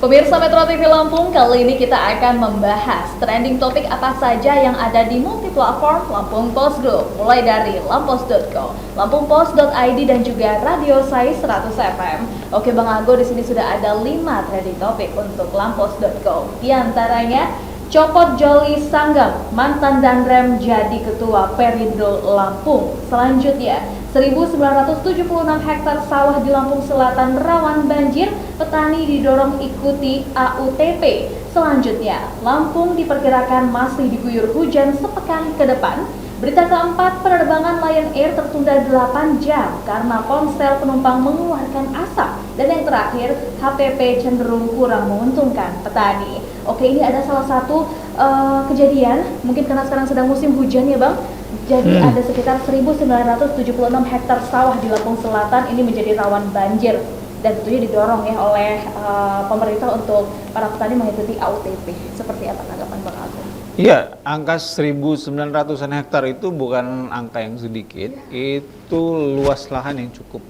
Pemirsa Metro TV Lampung, kali ini kita akan membahas trending topik apa saja yang ada di multi-platform Lampung Post Group, mulai dari lampos.co, lampungpost.id dan juga Radio Sai 100 FM. Oke Bang Ago, di sini sudah ada 5 trending topik untuk lampos.co. Di antaranya, copot Joli Sanggam, mantan Danrem jadi ketua Perindo Lampung. Selanjutnya, 1.976 hektar sawah di Lampung Selatan rawan banjir, petani didorong ikuti AUTP. Selanjutnya, Lampung diperkirakan masih diguyur hujan sepekan ke depan. Berita keempat, penerbangan Lion Air tertunda 8 jam karena ponsel penumpang mengeluarkan asap. Dan yang terakhir, HPP cenderung kurang menguntungkan petani. Oke, ini ada salah satu kejadian, mungkin karena sekarang sedang musim hujan ya Bang. Jadi ada sekitar 1.976 hektar sawah di Lampung Selatan ini menjadi rawan banjir. Dan tentunya didorong ya oleh pemerintah untuk para petani mengikuti AUTP. Seperti apa tanggapan Bang Agung? Iya, angka 1.900-an hektar itu bukan angka yang sedikit, itu luas lahan yang cukup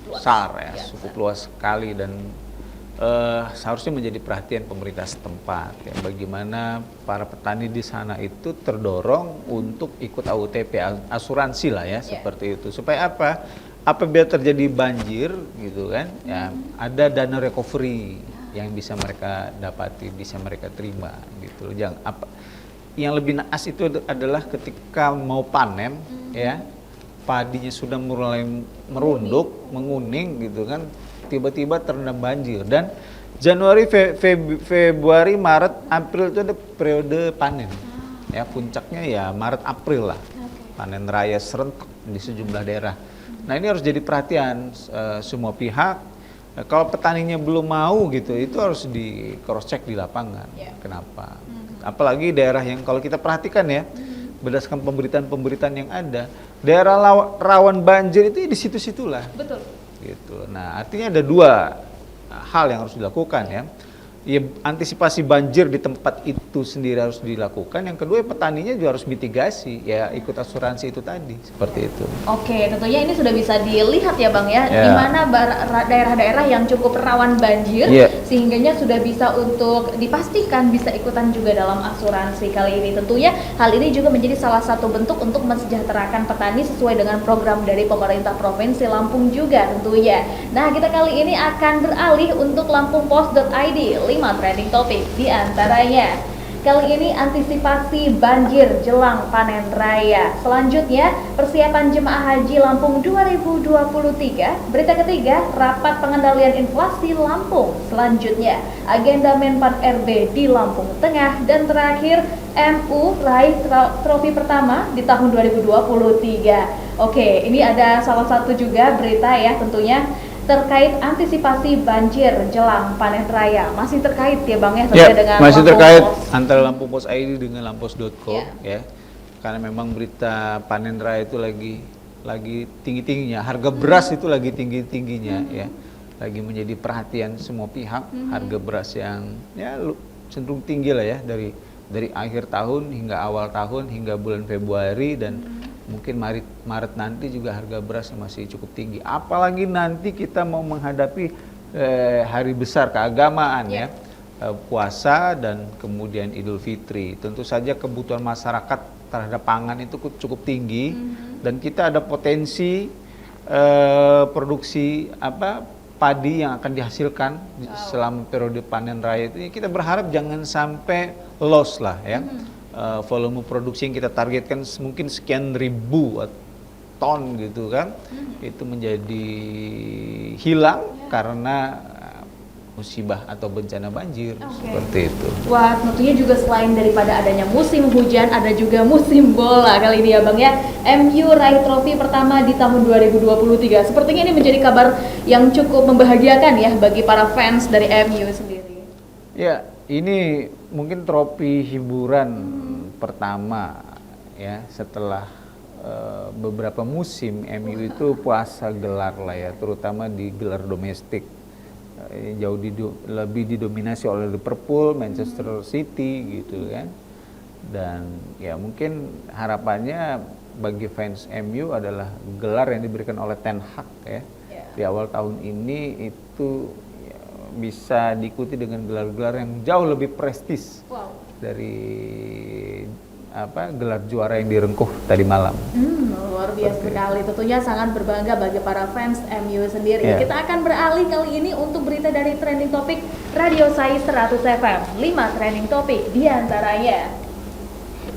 besar ya, cukup luas sekali dan seharusnya menjadi perhatian pemerintah setempat ya, bagaimana para petani di sana itu terdorong untuk ikut AUTP, asuransi lah ya, seperti itu. Supaya apa? Apabila terjadi banjir gitu kan, ya ada dana recovery yang bisa mereka dapati, bisa mereka terima gitu. Yang lebih naas itu adalah ketika mau panen ya, padinya sudah mulai merunduk, menguning gitu kan, tiba-tiba terendam banjir. Dan Januari, Februari, Maret, April itu ada periode panen. Ya, puncaknya ya Maret April lah. Panen raya serentak di sejumlah daerah. Nah, ini harus jadi perhatian semua pihak. Kalau petaninya belum mau gitu, itu harus di cross check di lapangan. Kenapa? Apalagi daerah yang kalau kita perhatikan ya, berdasarkan pemberitaan-pemberitaan yang ada, daerah rawan banjir itu di situ-situlah. Betul. Gitu. Nah, artinya ada dua hal yang harus dilakukan ya. Ya, antisipasi banjir di tempat itu sendiri harus dilakukan. Yang kedua, petaninya juga harus mitigasi, ya ikut asuransi itu tadi, seperti itu. Oke, tentunya ini sudah bisa dilihat ya Bang ya, di mana daerah-daerah yang cukup rawan banjir, sehingganya sudah bisa untuk dipastikan bisa ikutan juga dalam asuransi kali ini. Tentunya hal ini juga menjadi salah satu bentuk untuk mensejahterakan petani sesuai dengan program dari pemerintah Provinsi Lampung juga tentunya. Nah, kita kali ini akan beralih untuk lampungpost.id. 5 trending topik di antaranya. Kali ini antisipasi banjir jelang panen raya. Selanjutnya, persiapan jemaah haji Lampung 2023. Berita ketiga, rapat pengendalian inflasi Lampung. Selanjutnya, agenda Menpan RB di Lampung Tengah. Dan terakhir, MU raih trofi pertama di tahun 2023. Oke, ini ada salah satu juga berita ya tentunya terkait antisipasi banjir jelang panen raya. Masih terkait ya Bang ya, dengan masih terkait antara Lampung Post ID dengan lampos.co ya. Karena memang berita panen raya itu lagi tinggi-tingginya, harga beras itu lagi tinggi-tingginya ya. Lagi menjadi perhatian semua pihak, harga beras yang ya cenderung tinggi lah ya, dari akhir tahun hingga awal tahun hingga bulan Februari, dan mungkin Maret nanti juga harga beras masih cukup tinggi. Apalagi nanti kita mau menghadapi hari besar keagamaan ya, puasa dan kemudian Idul Fitri. Tentu saja kebutuhan masyarakat terhadap pangan itu cukup tinggi, dan kita ada potensi produksi padi yang akan dihasilkan selama periode panen raya itu. Kita berharap jangan sampai loss lah ya. Volume produksi yang kita targetkan mungkin sekian ribu ton gitu kan, itu menjadi hilang karena musibah atau bencana banjir, seperti itu. Wah, tentunya juga selain daripada adanya musim hujan, ada juga musim bola kali ini ya Bang ya. MU raih trofi pertama di tahun 2023. Sepertinya ini menjadi kabar yang cukup membahagiakan ya bagi para fans dari MU sendiri. Ya, ini mungkin trofi hiburan pertama ya setelah beberapa musim MU itu puasa gelar lah ya, terutama di gelar domestik. Jauh lebih didominasi oleh Liverpool, Manchester City gitu kan. Dan ya mungkin harapannya bagi fans MU adalah gelar yang diberikan oleh Ten Hag ya di awal tahun ini itu bisa diikuti dengan gelar-gelar yang jauh lebih prestis Wow. dari gelar juara yang direngkuh tadi malam. Luar biasa sekali. Tentunya sangat berbangga bagi para fans MU sendiri. Yeah. Kita akan beralih kali ini untuk berita dari trending topik Radio Sai 100 FM. 5 trending topik diantaranya.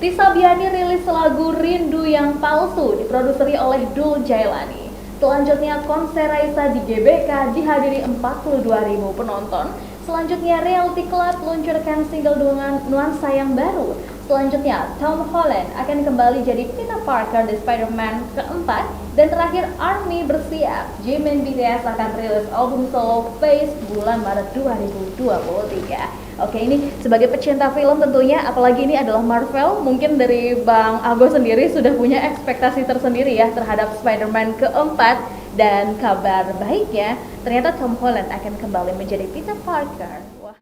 Tisa Biani rilis lagu Rindu Yang Palsu diproduseri oleh Dul Jailani. Selanjutnya konser Raisa di GBK dihadiri 42.000 penonton. Selanjutnya Reality Club meluncurkan single dengan nuansa yang baru. Selanjutnya Tom Holland akan kembali jadi Peter Parker di Spider-Man keempat. Dan terakhir ARMY bersiap, Jimin BTS akan rilis album solo Face bulan Maret 2023. Oke, ini sebagai pecinta film tentunya, apalagi ini adalah Marvel, mungkin dari Bang Ago sendiri sudah punya ekspektasi tersendiri ya terhadap Spider-Man keempat. Dan kabar baiknya, ternyata Tom Holland akan kembali menjadi Peter Parker. Wow.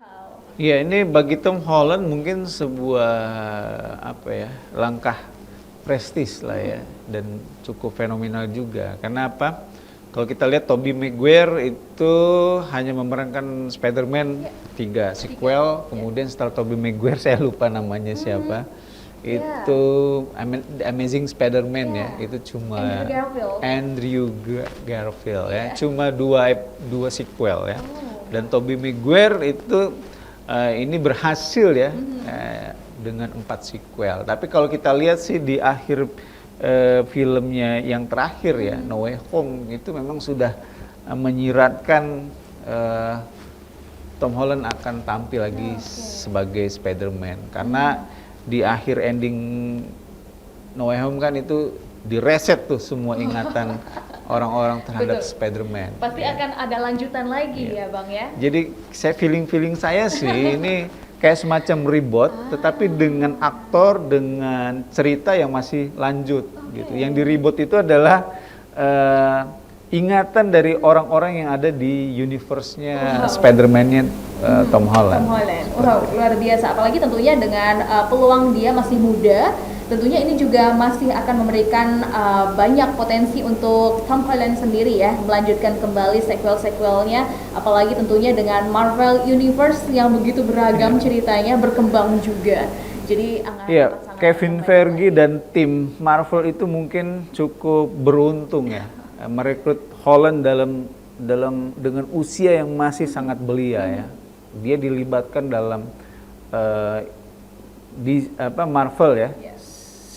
Iya, ini bagi Tom Holland mungkin sebuah langkah prestis lah ya, dan cukup fenomenal juga. Karena apa? Kalau kita lihat Tobey Maguire itu hanya memerankan Spider-Man 3 sequel, kemudian setelah Tobey Maguire saya lupa namanya siapa. Itu The Amazing Spider-Man ya, itu cuma Andrew Garfield ya, cuma dua sequel ya. Dan Tobey Maguire itu ini berhasil ya dengan 4 sequel. Tapi kalau kita lihat sih di akhir filmnya yang terakhir ya, No Way Home, itu memang sudah menyiratkan Tom Holland akan tampil lagi sebagai Spider-Man. Karena di akhir ending No Way Home kan itu direset tuh semua ingatan orang-orang terhadap Spider-Man. Pasti akan ada lanjutan lagi ya Bang ya. Jadi saya feeling saya sih ini kayak semacam reboot, tetapi dengan aktor, dengan cerita yang masih lanjut gitu. Yang di reboot itu adalah ingatan dari orang-orang yang ada di universe-nya Spider-Man-nya Tom Holland. Tom Holland, wow, luar biasa. Apalagi tentunya dengan peluang dia masih muda, tentunya ini juga masih akan memberikan banyak potensi untuk Tom Holland sendiri ya, melanjutkan kembali sequel-sequelnya. Apalagi tentunya dengan Marvel Universe yang begitu beragam ceritanya, berkembang juga. Jadi Kevin Feige dan tim Marvel itu mungkin cukup beruntung ya, merekrut Holland dengan usia yang masih sangat belia ya. Dia dilibatkan dalam Marvel ya,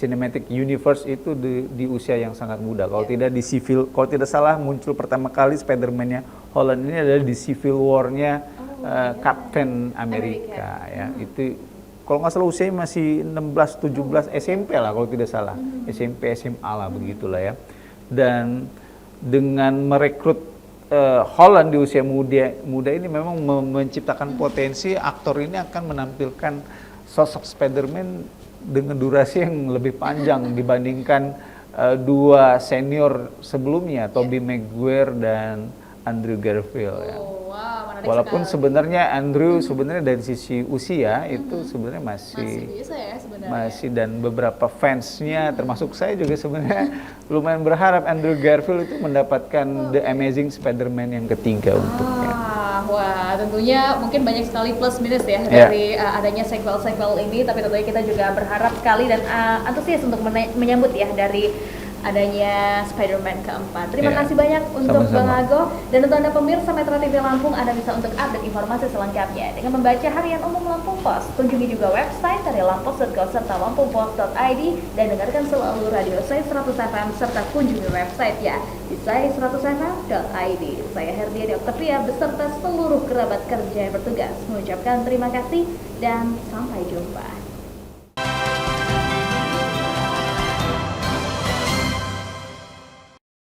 Cinematic Universe itu di usia yang sangat muda. Kalau tidak salah muncul pertama kali Spider-Man-nya Holland ini adalah di Civil War-nya Captain America ya. Itu kalau nggak salah usianya masih 16-17 SMP lah kalau tidak salah, SMP SMA lah begitulah ya. Dan dengan merekrut Holland di usia muda ini memang menciptakan potensi aktor ini akan menampilkan sosok Spider-Man dengan durasi yang lebih panjang dibandingkan dua senior sebelumnya, Tobey Maguire dan Andrew Garfield ya. Walaupun sebenarnya Andrew dari sisi usia itu sebenarnya masih dan beberapa fansnya termasuk saya juga sebenarnya lumayan berharap Andrew Garfield itu mendapatkan The Amazing Spider-Man yang ketiga untuknya. Wah, tentunya mungkin banyak sekali plus minus ya dari adanya sequel ini, tapi tentunya kita juga berharap sekali dan antusias untuk menyambut ya dari adanya Spider-Man keempat. Terima kasih banyak untuk Bang Ago, dan untuk Anda pemirsa Metro TV Lampung, Anda bisa untuk update informasi selengkapnya dengan membaca Harian Umum Lampung Pos. Kunjungi juga website dari lampos.go serta lampungpos.id, dan dengarkan selalu Radio Sai 100 FM serta kunjungi website ya di sai100fm.id. Saya Herdiani Oktavia beserta seluruh kerabat kerja yang bertugas mengucapkan terima kasih dan sampai jumpa.